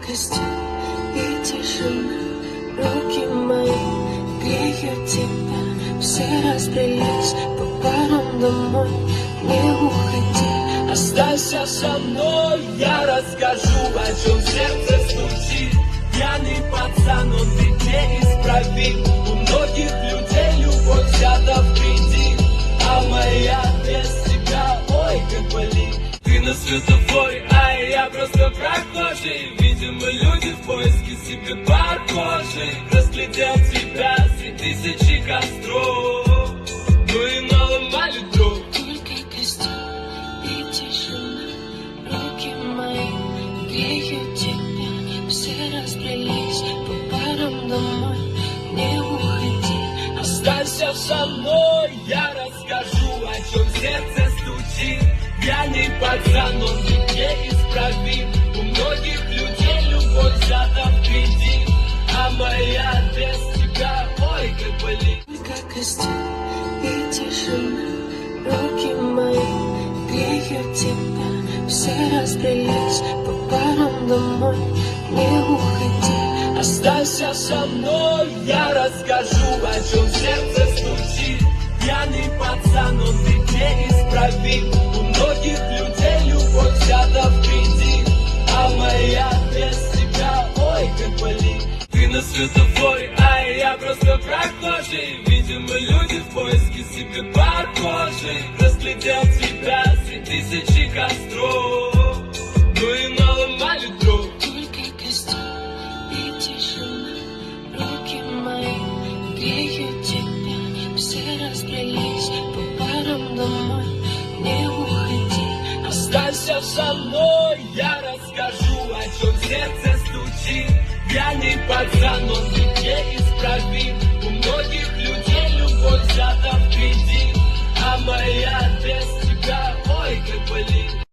костюм и тишина. Руки мои греют тебя. Все разбрелись по парам домой. Не уходи, останься со мной, я расскажу, о чем сердце стучит. Пьяный пацан, он ведь неисправим. У многих людей любовь взята в кредит, а моя без тебя, ой, как болит. Ты на светофоре, а я просто прохожий. Видимо, люди в поиске себе похожих. Разглядел тебя среди тысячи костров, ну и наломали дров. только костюм и тишина. Руки мои греют тебя. Все разбрелись по парам домой. Не уходи, Останься со мной, я расскажу, о чем сердце стучит. Пьяный пацан, он ведь неисправим. У многих людей любовь взята в кредит, а моя без тебя, ой, как болит. только костюм и тишина. Руки мои греют тебя. Все разбрелись по парам домой. Не уходи, Останься со мной, я расскажу, о чем сердце стучит. Пьяный пацан, он ведь неисправим. У многих людей любовь взята в кредит, а моя без тебя, ой, как болит. Ты на светофоре, а я просто прохожий. Видимо, люди в поиске себе похожих. Разглядел тебя среди тысячи костров, ну и наломали дров. только костюм и тишина. Руки мои греют тебя. Все разбрелись по парам домой. Не уходи, Останься со мной, я расскажу, о чем сердце стучит. Пьяный пацан, он